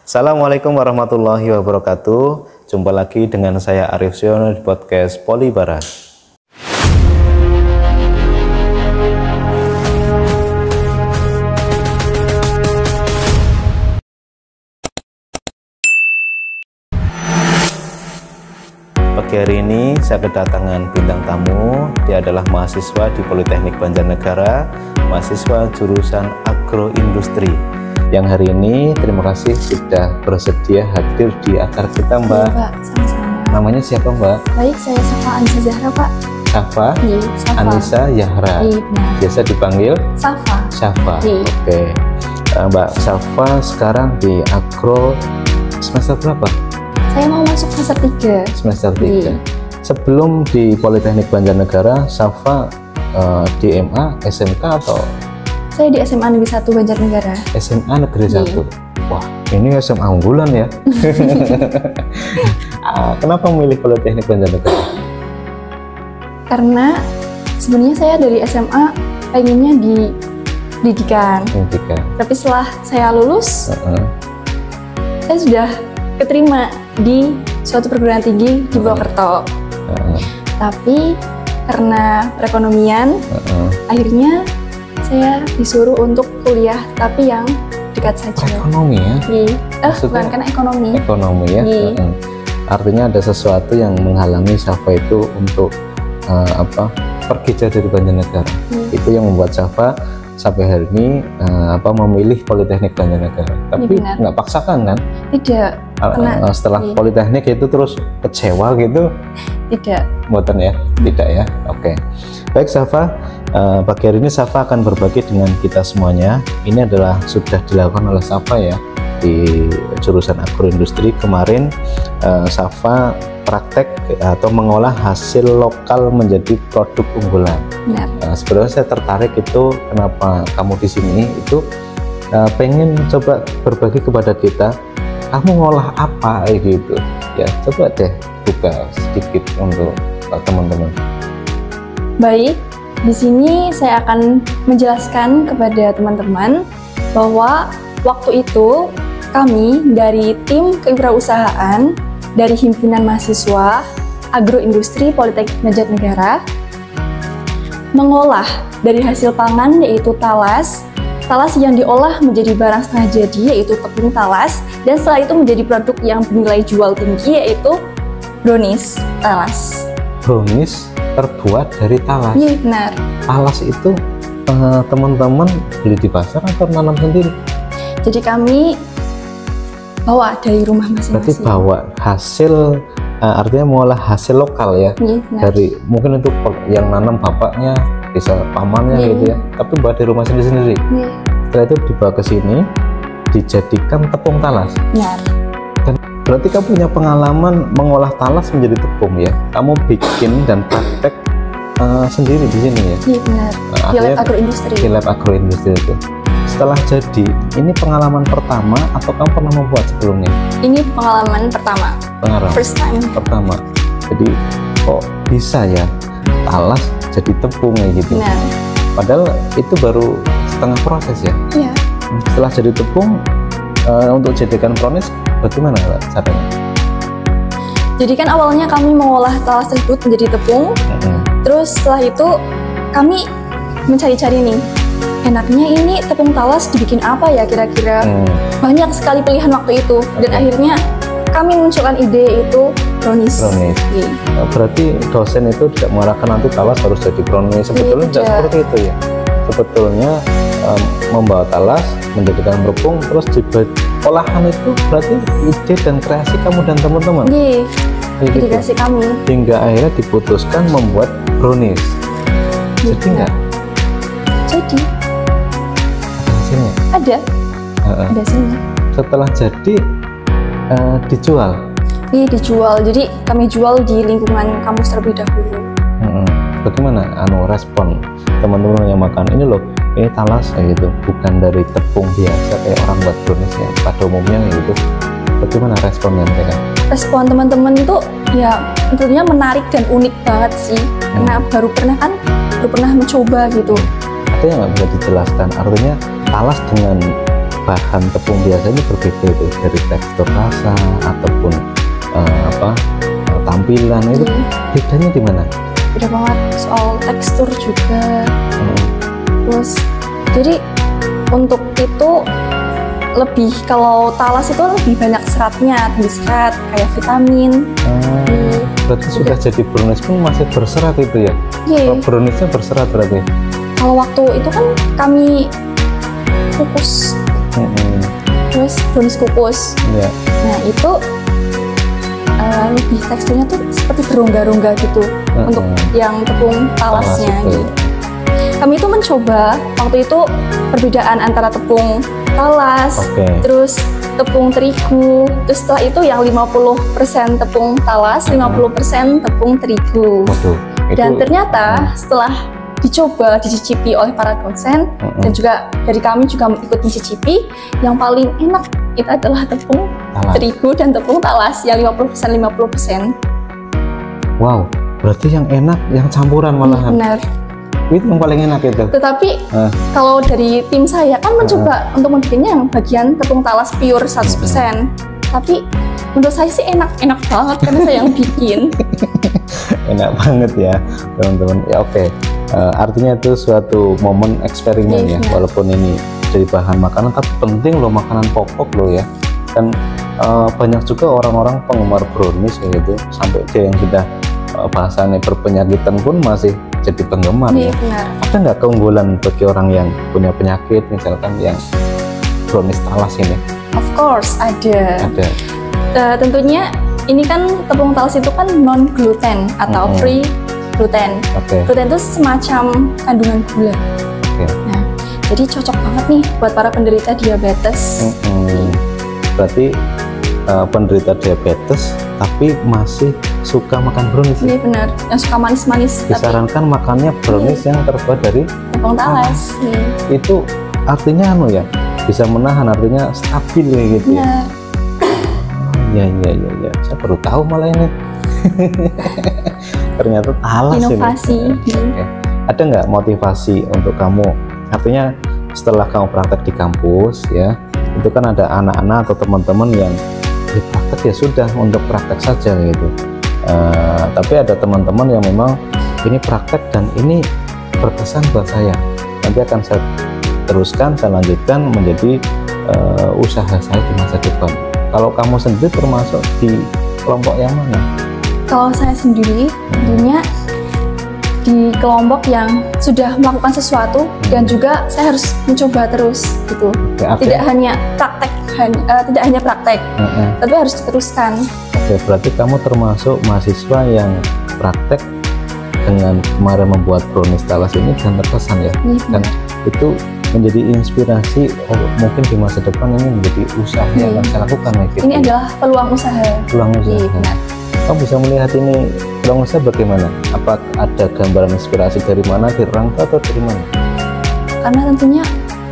Assalamualaikum warahmatullahi wabarakatuh. Jumpa lagi dengan saya Arif Siono di podcast Polibara. Pagi hari ini saya kedatangan bintang tamu. Dia adalah mahasiswa di Politeknik Banjarnegara, mahasiswa jurusan agroindustri. Yang hari ini terima kasih sudah bersedia hadir di acara kita, Mbak. Iya, Pak, sama-sama. Namanya siapa, Mbak? Baik, saya Safa Anissa Zahra, Pak. Safa Iya, Safa. Anissa Zahra. Iya, benar. Biasa dipanggil Safa. Safa. Iya. Oke. Mbak Safa sekarang di agro semester berapa? Saya mau masuk semester 3. Semester 3. Iya. Sebelum di Politeknik Banjarnegara, Safa di MA, SMK atau Saya di SMA Negeri 1 Banjarnegara. SMA Negeri 1? Iya. Wah, ini SMA unggulan ya. Kenapa memilih Politeknik Banjarnegara? Karena sebenarnya saya dari SMA pengennya di pendidikan. Pendidikan. Tapi setelah saya lulus, saya sudah keterima di suatu perguruan tinggi di Purwokerto. Tapi karena perekonomian, akhirnya saya disuruh untuk kuliah, tapi yang dekat saja. Ekonomi ya? Bukan, karena ekonomi. Ekonomi ya? Iya. Artinya ada sesuatu yang menghalangi Safa itu untuk pergi jauh dari Banjarnegara. Itu yang membuat Safa sampai hari ini memilih Politeknik Banjarnegara. Tapi nggak paksakan kan? Tidak. Setelah Politeknik itu terus kecewa gitu? Tidak. Buatan ya? Tidak ya? Oke. Baik Safa, pagi hari ini Safa akan berbagi dengan kita semuanya. Ini adalah sudah dilakukan oleh Safa ya di jurusan agroindustri. Kemarin Safa praktek atau mengolah hasil lokal menjadi produk unggulan. Sebenarnya saya tertarik itu kenapa kamu di sini itu pengen coba berbagi kepada kita. Kamu ngolah apa gitu ya? Coba deh buka sedikit untuk teman-teman. Baik, di sini saya akan menjelaskan kepada teman-teman bahwa waktu itu kami dari tim kewirausahaan dari Himpunan Mahasiswa Agroindustri Politeknik Banjarnegara mengolah dari hasil pangan yaitu talas yang diolah menjadi barang setengah jadi yaitu tepung talas, dan setelah itu menjadi produk yang bernilai jual tinggi yaitu brownies talas. Brownies terbuat dari talas? Iya, benar. Talas itu teman-teman beli di pasar atau nanam sendiri? Jadi kami bawa dari rumah masing-masing. Berarti bawa hasil, artinya mengolah hasil lokal ya? Iya, benar. Dari mungkin itu yang nanam bapaknya, bisa pamannya gitu ya, tapi bawa dari rumah sendiri. Setelah itu dibawa ke sini, dijadikan tepung talas. Benar. Dan berarti kamu punya pengalaman mengolah talas menjadi tepung ya? Kamu bikin dan praktek sendiri di sini ya? Iya, benar. Di lab agroindustri. Di lab agroindustri itu. Setelah jadi, ini pengalaman pertama atau kamu pernah membuat sebelumnya? Ini pengalaman pertama. Pengalaman first time. Pertama. Jadi kok bisa ya talas jadi tepung ya gitu? Benar. Padahal itu baru setengah proses ya? Iya. Setelah jadi tepung, untuk jadikan brownies bagaimana caranya? Jadi kan awalnya kami mengolah talas tersebut menjadi tepung. Terus setelah itu kami mencari-cari nih, enaknya ini tepung talas dibikin apa ya kira-kira. Banyak sekali pilihan waktu itu. Dan akhirnya kami munculkan ide itu brownies. Berarti dosen itu tidak mengarahkan nanti talas harus jadi brownies. Sebetulnya tidak seperti itu ya. Sebetulnya membawa talas menjadikan tepung terus dibuat olahan itu berarti ide dan kreasi kamu dan teman-teman. Ide kreasi kami. Hingga akhirnya diputuskan membuat brownies. Jadi nggak? Jadi. Hasilnya? Ada. Ada hasilnya. Setelah jadi dijual. Iya, dijual. Jadi kami jual di lingkungan kampus terlebih dahulu. Bagaimana respon teman-teman yang makan ini loh, ini talas kayak gitu, bukan dari tepung biasa kayak orang buat brownies ya pada umumnya gitu. Bagaimana responnya mereka? Respon teman-teman itu ya tentunya menarik dan unik banget sih, karena baru pernah mencoba gitu. Ada yang nggak bisa dijelaskan, artinya talas dengan bahan tepung biasanya berbeda itu dari tekstur rasa ataupun tampilan itu bedanya di mana? Beda banget soal tekstur juga. Terus jadi untuk itu lebih, kalau talas itu lebih banyak seratnya, tinggi serat kayak vitamin. Berarti sudah jadi brownies pun masih berserat itu ya? Iya. Browniesnya berserat berarti? Kalau waktu itu kan kami kukus, terus brownies kukus. Yeah. Nah itu lebih teksturnya tuh seperti berongga-rongga gitu untuk yang tepung talasnya gitu. Kami itu mencoba waktu itu perbedaan antara tepung talas, terus tepung terigu, terus setelah itu yang 50% tepung talas, 50% tepung terigu. Dan ternyata setelah dicoba, dicicipi oleh para konsen dan juga dari kami juga ikut mencicipi, yang paling enak itu adalah tepung terigu dan tepung talas yang 50%. Wow, berarti yang enak yang campuran malahan. Benar. Itu yang paling enak itu. Tetapi kalau dari tim saya kan mencoba untuk membuatnya yang bagian tepung talas pure 100%. Tapi menurut saya sih enak banget karena saya yang bikin. Enak banget ya teman-teman. Ya oke. Artinya itu suatu momen eksperimen ya. Walaupun ini jadi bahan makanan, tapi penting loh, makanan pokok loh ya. Dan banyak juga orang-orang penggemar brownies kayak gitu, sampai dia yang sudah bahasanya berpenyakitan pun masih jadi penggemar. Iya, ya. benar. Ada nggak keunggulan bagi orang yang punya penyakit, misalkan yang brownies talas ini? Of course ada. Tentunya ini kan tepung talas itu kan non gluten atau free gluten. Gluten itu semacam kandungan gula. Nah, jadi cocok banget nih buat para penderita diabetes. Berarti penderita diabetes tapi masih suka makan brownies. Iya benar, yang suka manis-manis. Disarankan makannya brownies yang terbuat dari tepung talas. Itu artinya ya, bisa menahan, artinya stabil gitu ya. Ya, saya baru tahu malah ini. Ternyata talas. Inovasi. Ini. Ada nggak motivasi untuk kamu? Artinya setelah kamu praktek di kampus ya, itu kan ada anak-anak atau teman-teman yang praktek ya sudah untuk praktek saja gitu. Tapi ada teman-teman yang memang ini praktek dan ini berkesan buat saya. Nanti akan saya teruskan, saya lanjutkan menjadi usaha saya di masa depan. Kalau kamu sendiri termasuk di kelompok yang mana? Kalau saya sendiri tentunya di kelompok yang sudah melakukan sesuatu dan juga saya harus mencoba terus gitu. Tidak hanya praktek, tapi harus diteruskan. Oke, berarti kamu termasuk mahasiswa yang praktek dengan kemarin membuat brownies talas ini dan terkesan ya. Dan itu menjadi inspirasi mungkin di masa depan ini menjadi usaha yang akan saya lakukan gitu. Ini adalah peluang usaha. Kamu bisa melihat ini peluang usaha bagaimana? Apa ada gambaran inspirasi dari mana, dari orang tua atau dari mana? Karena tentunya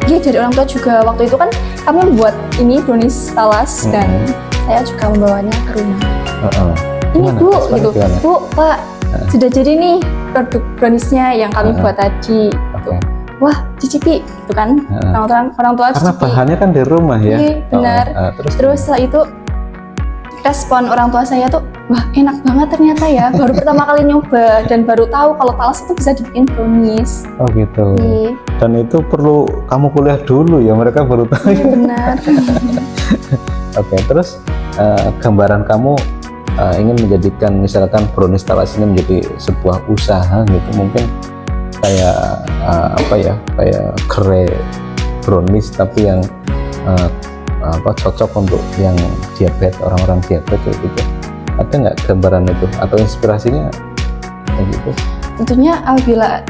ya dari orang tua juga. Waktu itu kan kami membuat ini brownies talas dan saya juga membawanya ke rumah. Ini Bu, gitu. Bu, Pak, sudah jadi nih produk browniesnya yang kami buat tadi. Gitu. Wah, cicipi, gitu kan? Orang tua karena cicipi. Bahannya kan di rumah ya. Iya, benar. Terus setelah itu respon orang tua saya tuh, wah enak banget ternyata ya. Baru pertama kali nyoba dan baru tahu kalau talas itu bisa dibikin brownies. Oh gitu. Dan itu perlu kamu kuliah dulu ya, mereka baru tahu. Iya benar. Oke, terus gambaran kamu ingin menjadikan misalkan brownies talas ini menjadi sebuah usaha gitu, mungkin kayak kayak kere brownies tapi yang cocok untuk yang diabetes, orang-orang diabetes gitu. Ada nggak gambaran itu atau inspirasinya kayak gitu? Tentunya apabila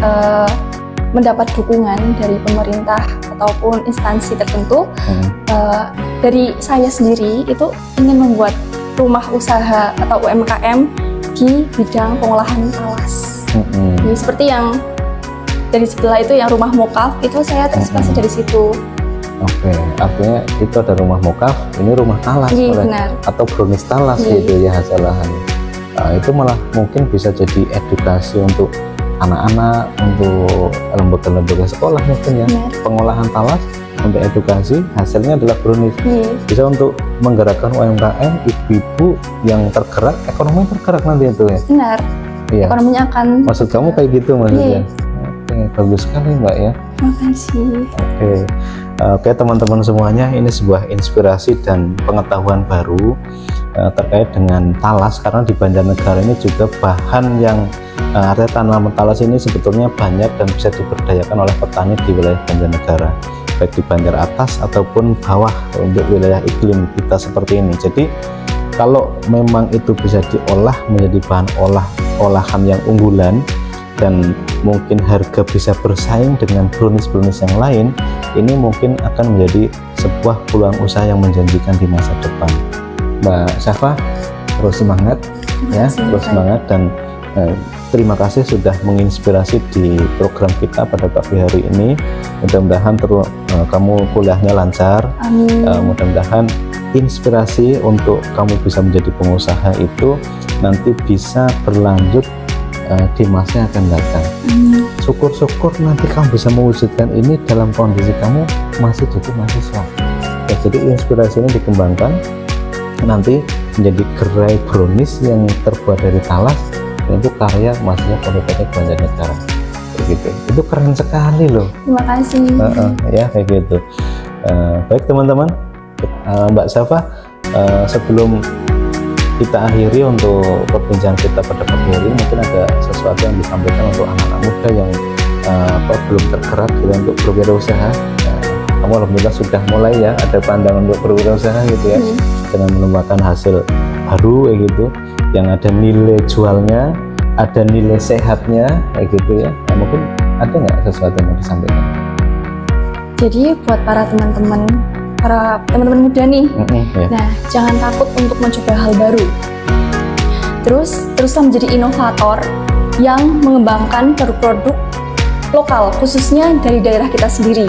mendapat dukungan dari pemerintah ataupun instansi tertentu, dari saya sendiri itu ingin membuat rumah usaha atau UMKM di bidang pengolahan talas. Jadi, seperti yang dari sebelah itu yang rumah mokaf itu saya terinspirasi dari situ. Oke, artinya itu ada rumah mokaf, ini rumah talas atau brownies talas gitu ya hasil-hasil. Itu malah mungkin bisa jadi edukasi untuk anak-anak, untuk lembaga-lembaga sekolah mungkin ya. Pengolahan talas untuk edukasi, hasilnya adalah brownies. Bisa untuk menggerakkan UMKM, ibu-ibu yang tergerak, ekonomi tergerak nanti itu ya. Benar. Iya. Ekonominya akan. Maksud kamu kayak gitu maksudnya? Oke, bagus sekali Mbak ya. Terima kasih. Oke teman-teman semuanya, ini sebuah inspirasi dan pengetahuan baru terkait dengan talas, karena di Banjarnegara ini juga bahan yang artinya tanaman talas ini sebetulnya banyak dan bisa diberdayakan oleh petani di wilayah Banjarnegara, baik di Banjar atas ataupun bawah untuk wilayah iklim kita seperti ini. Jadi kalau memang itu bisa diolah menjadi bahan olahan yang unggulan dan mungkin harga bisa bersaing dengan brownies yang lain, ini mungkin akan menjadi sebuah peluang usaha yang menjanjikan di masa depan. Mbak Syafa, terus semangat ya, terus semangat, dan terima kasih sudah menginspirasi di program kita pada pagi hari ini. Mudah-mudahan kamu kuliahnya lancar. Amin. Mudah-mudahan inspirasi untuk kamu bisa menjadi pengusaha itu nanti bisa berlanjut di masa yang akan datang. Syukur-syukur nanti kamu bisa mewujudkan ini dalam kondisi kamu masih jadi mahasiswa ya. Jadi inspirasi ini dikembangkan nanti menjadi gerai brownies yang terbuat dari talas, itu karya mahasiswa Politeknik Banjarnegara begitu. Itu keren sekali loh. Terima kasih. Ya kayak gitu. Baik teman-teman, Mbak Syafa, sebelum kita akhiri untuk perbincangan kita pada pagi hari ini, mungkin ada sesuatu yang disampaikan untuk anak-anak muda yang belum tergerak gitu untuk berwirausaha. Kamu alhamdulillah sudah mulai ya ada pandangan untuk berwirausaha gitu ya, dengan menemukan hasil baru kayak gitu, yang ada nilai jualnya, ada nilai sehatnya kayak gitu ya. Nah, mungkin ada nggak sesuatu yang mau disampaikan? Jadi buat para teman-teman muda nih, nah jangan takut untuk mencoba hal baru. Teruslah menjadi inovator yang mengembangkan produk-produk lokal, khususnya dari daerah kita sendiri.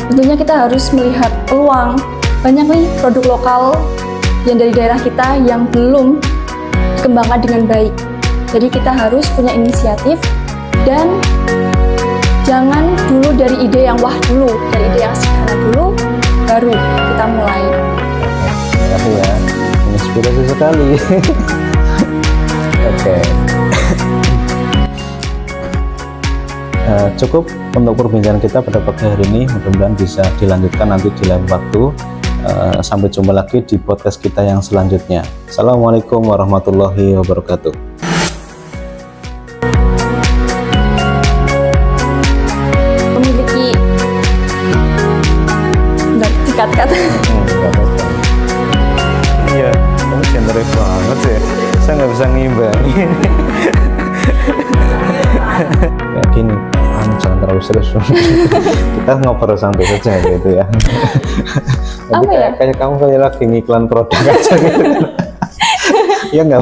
Tentunya kita harus melihat peluang. Banyak nih produk lokal yang dari daerah kita yang belum dikembangkan dengan baik. Jadi kita harus punya inisiatif dan jangan dulu dari ide yang wah dulu, dari ide yang sederhana dulu, baru kita mulai. Terima kasih ya, inspirasi sekali. Oke. Cukup untuk perbincangan kita pada pagi hari ini. Mudah-mudahan bisa dilanjutkan nanti di lain waktu. Sampai jumpa lagi di podcast kita yang selanjutnya. Assalamualaikum warahmatullahi wabarakatuh. Kat. Iya, kamu generik banget sih. Saya nggak bisa ngimbangin. Kayak gini, kamu jangan terlalu serius. Kita ngobrol santai saja gitu ya. Tapi kayak kamu kayak lagi ngiklan produk aja gitu. Ya nggak?